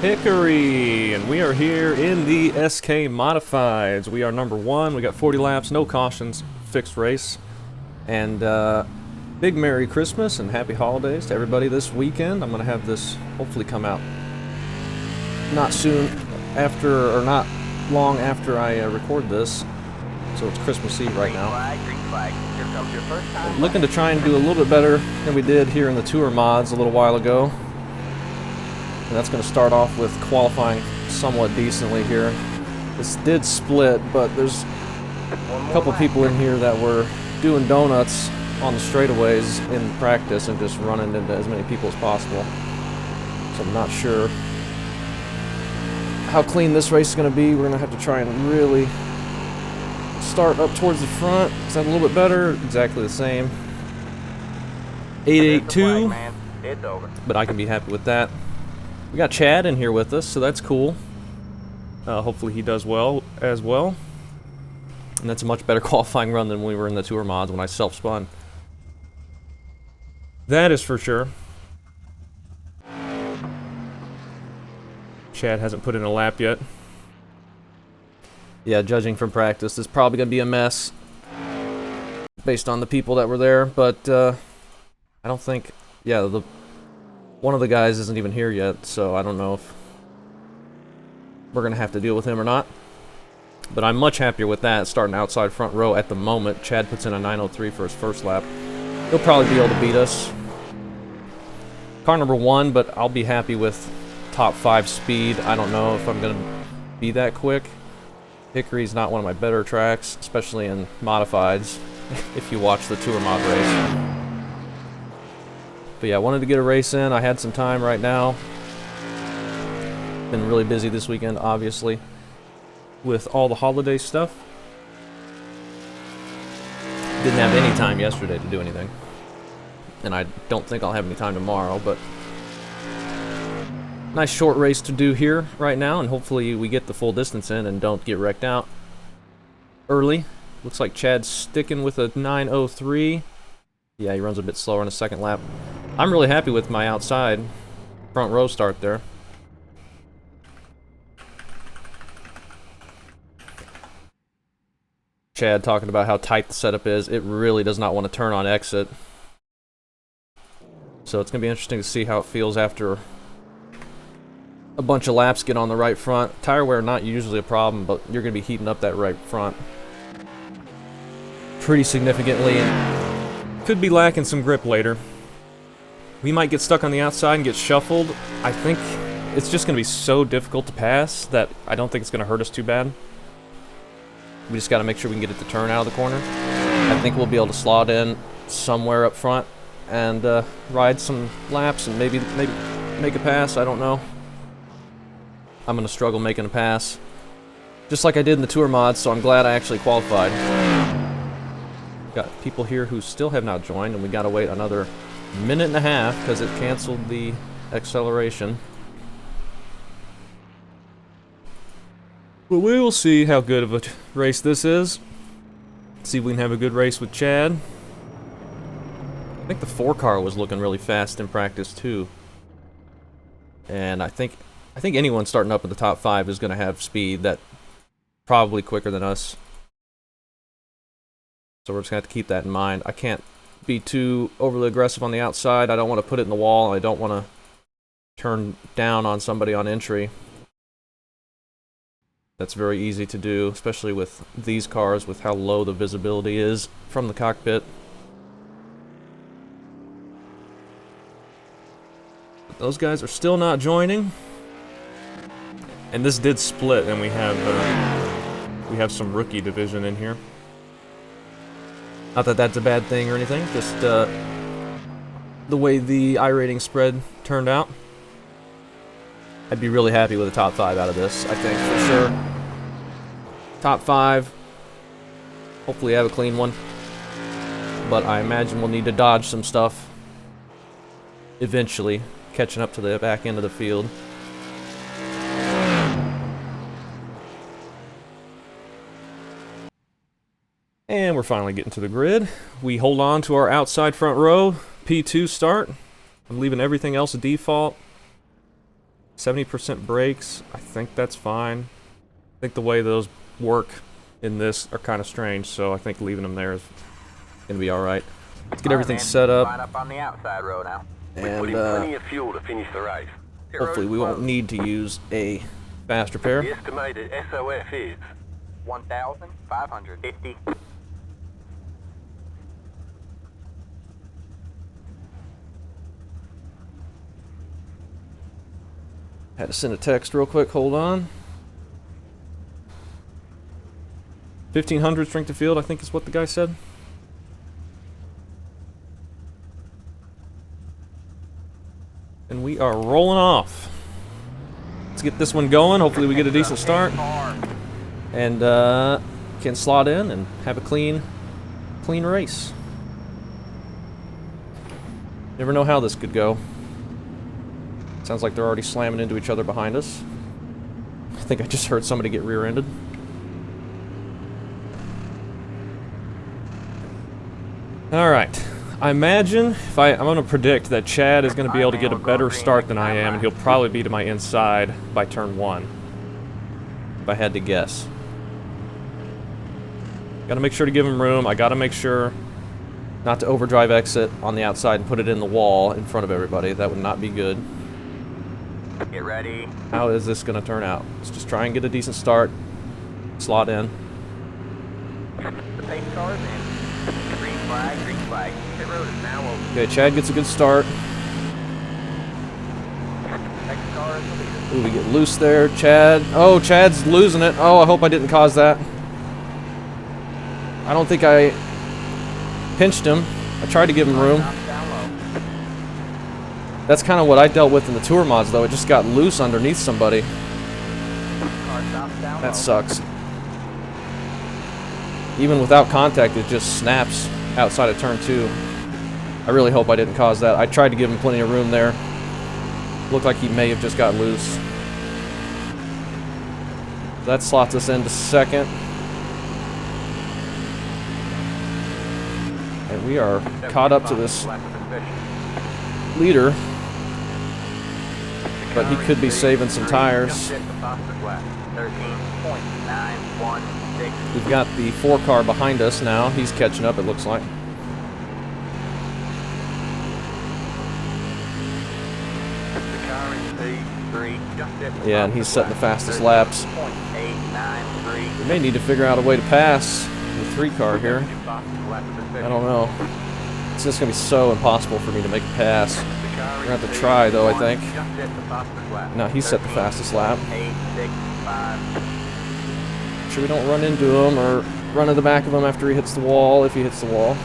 Hickory, and we are here in the SK Modifieds. We are number 1. We got 40 laps, no cautions, fixed race. And big Merry Christmas and Happy Holidays to everybody this weekend. I'm going to have this hopefully come out not soon after, or not long after I record this. So it's Christmas Eve right now. I'm looking to try and do a little bit better than we did here in the Tour mods a little while ago. And that's going to start off with qualifying somewhat decently here. This did split, but there's a couple people in here that were doing donuts on the straightaways in practice and just running into as many people as possible. So I'm not sure how clean this race is going to be. We're going to have to try and really start up towards the front. Is that a little bit better? Exactly the same. 882, but I can be happy with that. We got Chad in here with us, so that's cool. Hopefully he does well as well. And that's a much better qualifying run than when we were in the Tour mods when I self-spun. That is for sure. Chad hasn't put in a lap yet. Yeah, judging from practice, it's probably going to be a mess based on the people that were there, but I don't think... Yeah, one of the guys isn't even here yet, so I don't know if we're going to have to deal with him or not. But I'm much happier with that, starting outside front row at the moment. Chad puts in a 9:03 for his first lap. He'll probably be able to beat us. Car number 1, but I'll be happy with top 5 speed. I don't know if I'm going to be that quick. Hickory's not one of my better tracks, especially in modifieds, if you watch the Tour mod race. But yeah, I wanted to get a race in. I had some time right now. Been really busy this weekend, obviously, with all the holiday stuff. Didn't have any time yesterday to do anything. And I don't think I'll have any time tomorrow, but nice short race to do here right now, and hopefully we get the full distance in and don't get wrecked out early. Looks like Chad's sticking with a 9:03. Yeah, he runs a bit slower in the second lap. I'm really happy with my outside front row start there. Chad talking about how tight the setup is. It really does not want to turn on exit. So it's going to be interesting to see how it feels after a bunch of laps get on the right front. Tire wear not usually a problem, but you're going to be heating up that right front pretty significantly. And could be lacking some grip later. We might get stuck on the outside and get shuffled. I think it's just going to be so difficult to pass that I don't think it's going to hurt us too bad. We just got to make sure we can get it to turn out of the corner. I think we'll be able to slot in somewhere up front and ride some laps and maybe make a pass. I don't know. I'm going to struggle making a pass, just like I did in the Tour mods, so I'm glad I actually qualified. Got people here who still have not joined, and we got to wait another minute and a half because it canceled the acceleration. But we will see how good of a race this is. See if we can have a good race with Chad. I think the 4-car was looking really fast in practice too. And I think anyone starting up in the top 5 is going to have speed that probably quicker than us. So we're just going to have to keep that in mind. I can't be too overly aggressive on the outside. I don't want to put it in the wall. I don't want to turn down on somebody on entry. That's very easy to do, especially with these cars, with how low the visibility is from the cockpit. But those guys are still not joining. And this did split, and we have some rookie division in here. Not that that's a bad thing or anything, just the way the iRacing spread turned out. I'd be really happy with a top 5 out of this, I think, for sure. Top 5. Hopefully have a clean one. But I imagine we'll need to dodge some stuff eventually, catching up to the back end of the field. And we're finally getting to the grid. We hold on to our outside front row, P2 start. I'm leaving everything else default. 70% brakes. I think that's fine. I think the way those work in this are kind of strange, so I think leaving them there is gonna be all right. Let's get everything set up. Line up on the outside row now. And Put in plenty of fuel to finish the race. hopefully we won't need to use a fast repair. The estimated SOF is 1,550. Had to send a text real quick, hold on. 1,500 strength of field, I think is what the guy said. And we are rolling off. Let's get this one going. Hopefully we get a decent start. And can slot in and have a clean race. Never know how this could go. Sounds like they're already slamming into each other behind us. I think I just heard somebody get rear-ended. Alright. I imagine, I'm going to predict that Chad is going to be able to get a better start than I am, and he'll probably be to my inside by turn 1. If I had to guess. Gotta make sure to give him room. I gotta make sure not to overdrive exit on the outside and put it in the wall in front of everybody. That would not be good. Get ready. How is this going to turn out? Let's just try and get a decent start. Slot in. The pace car is in. Green flag, green flag. Pit road is now open. Okay, Chad gets a good start. Next car is the leader. Ooh, we get loose there. Chad. Oh, Chad's losing it. Oh, I hope I didn't cause that. I don't think I pinched him. I tried to give him room. Down low. That's kind of what I dealt with in the tour mods, though. It just got loose underneath somebody. Car stops down That low. sucks. Even without contact, it just snaps outside of turn 2. I really hope I didn't cause that. I tried to give him plenty of room there. Looked like he may have just got loose. That slots us into second. And we are caught up to this leader. But he could be saving some tires. We've got the 4 car behind us now. He's catching up, it looks like. Yeah, and he's setting the fastest laps. We may need to figure out a way to pass the 3 car here. I don't know. It's just going to be so impossible for me to make a pass. We're going to have to try, though, I think. No, he set the fastest lap. Make sure we don't run into him or run to the back of him after he hits the wall, if he hits the wall.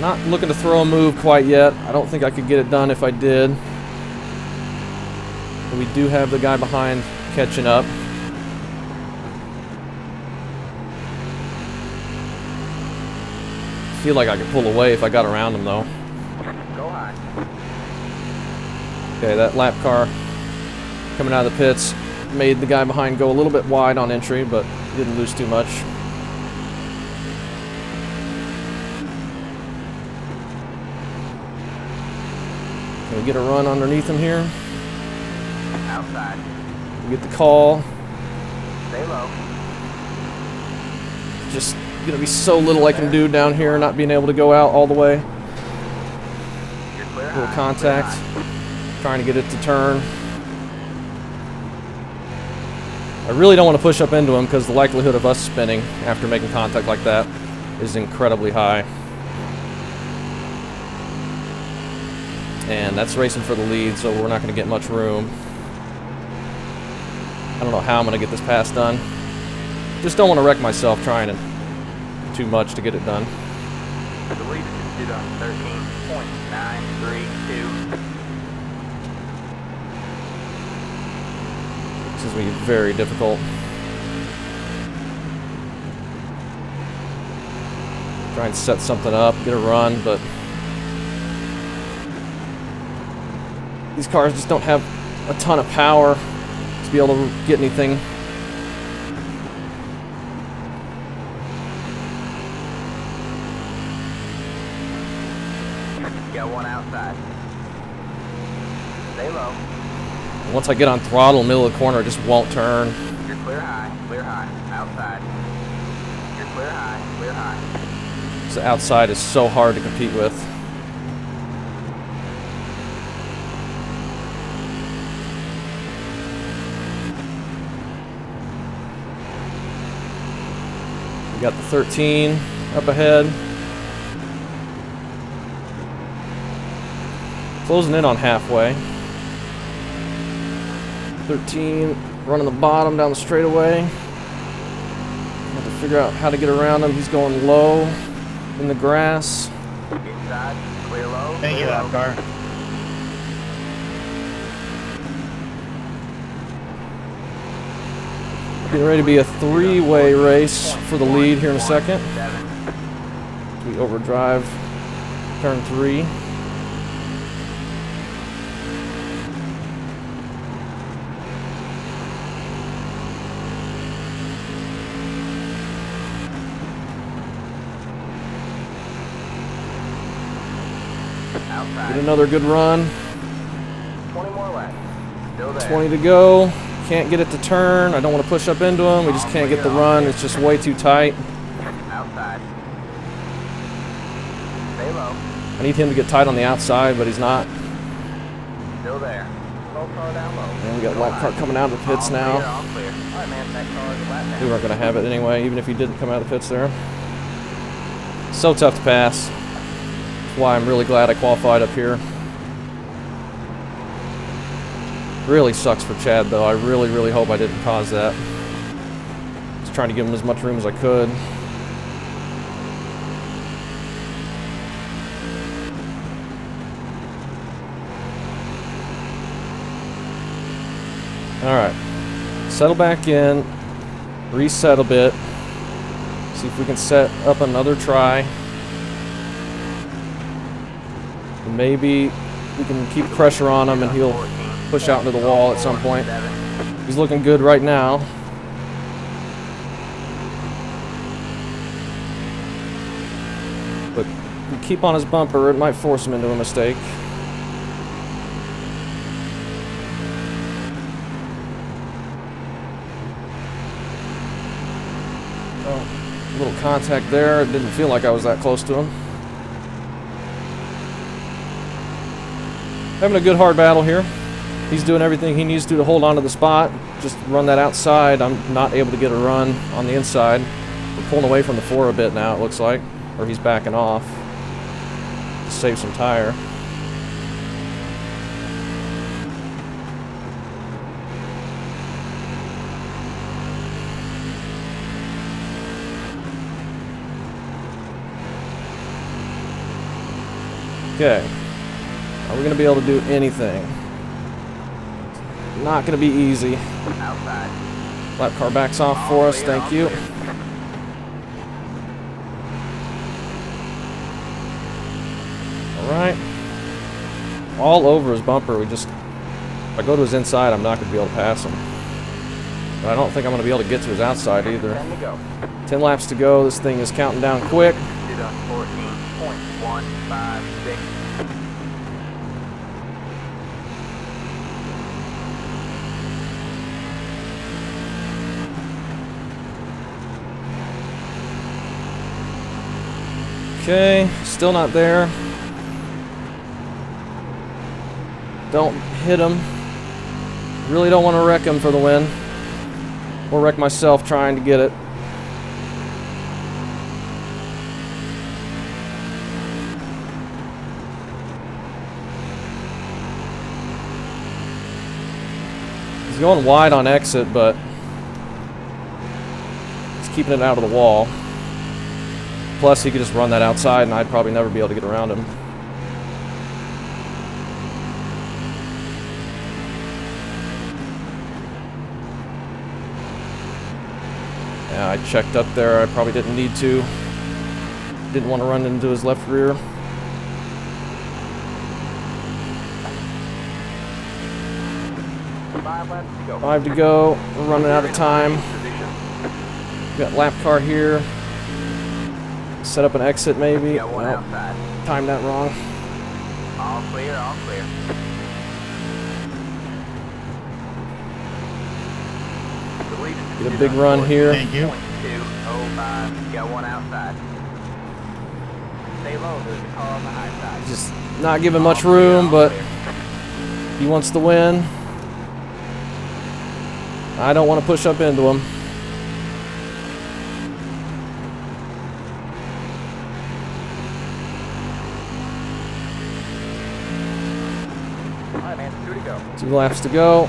Not looking to throw a move quite yet. I don't think I could get it done if I did. But we do have the guy behind catching up. I feel like I could pull away if I got around him, though. Go high. Okay, that lap car coming out of the pits made the guy behind go a little bit wide on entry, but didn't lose too much. Can we get a run underneath him here? Outside. We get the call. Stay low. Just gonna be so little I can do down here, not being able to go out all the way. You're clear Little high, contact. clear high. Trying to get it to turn. I really don't want to push up into him because the likelihood of us spinning after making contact like that is incredibly high. And that's racing for the lead, so we're not going to get much room. I don't know how I'm going to get this pass done. Just don't want to wreck myself trying to too much to get it done. The lead is on 13.932. This is going to be very difficult. Try and set something up, get a run, but these cars just don't have a ton of power to be able to get anything. Got one outside. Stay low. Once I get on throttle, middle of the corner, it just won't turn. You're clear high, outside. You're clear high. So outside is so hard to compete with. We got the 13 up ahead. Closing in on halfway. 13 running the bottom down the straightaway. Have to figure out how to get around him. He's going low in the grass. Inside, clear low. Thank you, lap car. Getting ready to be a three-way race for the lead here in a second. We overdrive turn 3. Outside. Get another good run. 20 more laps. Still there. 20 to go. Can't get it to turn. I don't want to push up into him. We just can't get the run. It's just way too tight. Outside. Stay low. I need him to get tight on the outside, but he's not. Still there. Slow car down low. And we got lap car coming out of the pits All now. clear, all clear. All right, man. That car is a lap now. We weren't going to have it anyway, even if he didn't come out of the pits there. So tough to pass. That's why I'm really glad I qualified up here. Really sucks for Chad, though. I really, really hope I didn't cause that. Just trying to give him as much room as I could. Alright. Settle back in. Reset a bit. See if we can set up another try. And maybe we can keep pressure on him and he'll push out into the wall at some point. He's looking good right now. But if we keep on his bumper, it might force him into a mistake. Oh, a little contact there. It didn't feel like I was that close to him. Having a good hard battle here. He's doing everything he needs to hold on to the spot. Just run that outside. I'm not able to get a run on the inside. We're pulling away from the 4 a bit now, it looks like. Or he's backing off. To save some tire. Okay. Are we going to be able to do anything? Not going to be easy. Outside. Lap car backs off for us, thank you. Alright. All over his bumper. If I go to his inside, I'm not going to be able to pass him. But I don't think I'm going to be able to get to his outside either. 10 to go. 10 laps to go. This thing is counting down quick. 14.156. Okay, still not there. Don't hit him. Really don't want to wreck him for the win. Or wreck myself trying to get it. He's going wide on exit, but he's keeping it out of the wall. Plus, he could just run that outside, and I'd probably never be able to get around him. Yeah, I checked up there. I probably didn't need to. Didn't want to run into his left rear. Five to go. We're running out of time. Got lap car here. Set up an exit maybe. Nope. Timed that wrong. All clear, all clear. Get a big run here. Thank you. 205. You got one outside. Stay low, there's a car on the high side. Just not giving much room, but he wants to win. I don't want to push up into him. Alright, man, 2 to go. 2 laps to go.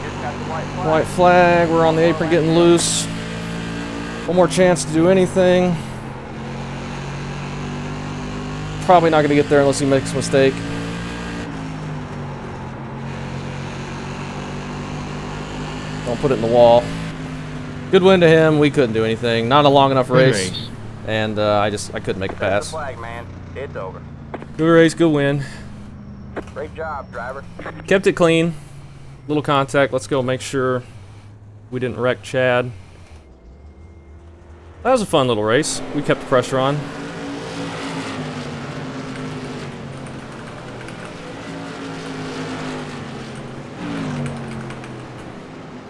Just got the white flag. White flag, we're on the apron getting loose. One more chance to do anything. Probably not going to get there unless he makes a mistake. Don't put it in the wall. Good win to him. We couldn't do anything. Not a long enough race. And I couldn't make a There's pass. the flag, man. It's over. Good race, good win. Great job, driver. Kept it clean. Little contact. Let's go make sure we didn't wreck Chad. That was a fun little race. We kept the pressure on.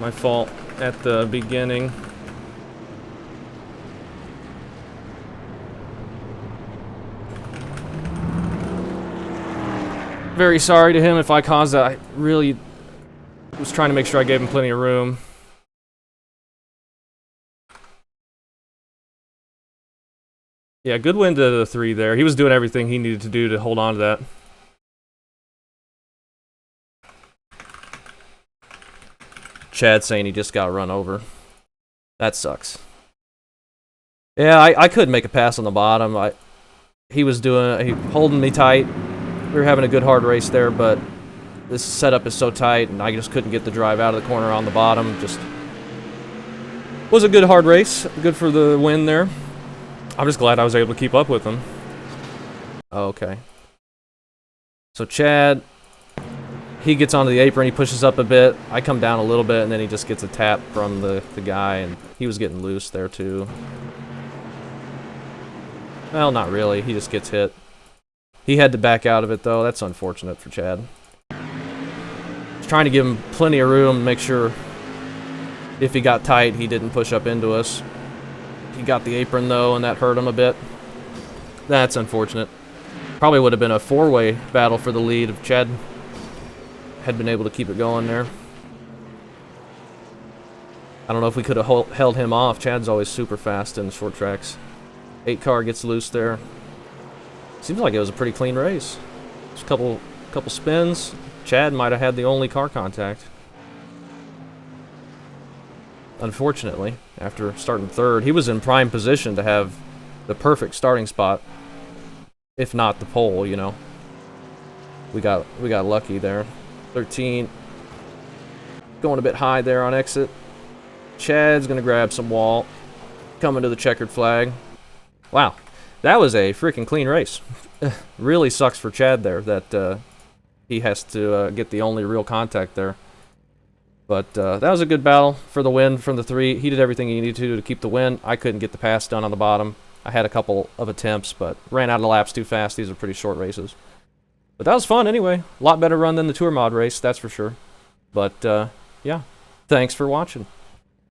My fault at the beginning. Very sorry to him if I caused that. I really was trying to make sure I gave him plenty of room. Yeah, good win to the 3 there. He was doing everything he needed to do to hold on to that. Chad saying he just got run over. That sucks. Yeah, I couldn't make a pass on the bottom. He was holding me tight. We were having a good hard race there, but this setup is so tight, and I just couldn't get the drive out of the corner on the bottom. Just was a good hard race. Good for the win there. I'm just glad I was able to keep up with him. Okay. So Chad, he gets onto the apron, he pushes up a bit. I come down a little bit, and then he just gets a tap from the guy, and he was getting loose there too. Well, not really. He just gets hit. He had to back out of it, though. That's unfortunate for Chad. Just trying to give him plenty of room to make sure if he got tight, he didn't push up into us. He got the apron, though, and that hurt him a bit. That's unfortunate. Probably would have been a 4-way battle for the lead if Chad had been able to keep it going there. I don't know if we could have held him off. Chad's always super fast in the short tracks. 8 car gets loose there. Seems like it was a pretty clean race. Just a couple spins. Chad might have had the only car contact. Unfortunately, after starting 3rd, he was in prime position to have the perfect starting spot, if not the pole. You know, we got lucky there. 13, going a bit high there on exit. Chad's gonna grab some wall, coming to the checkered flag. Wow, that was a freaking clean race. Really sucks for Chad there that he has to get the only real contact there. But that was a good battle for the win from the 3. He did everything he needed to keep the win. I couldn't get the pass done on the bottom. I had a couple of attempts, but ran out of laps too fast. These are pretty short races. But that was fun anyway. A lot better run than the Tour Mod race, that's for sure. But yeah, thanks for watching.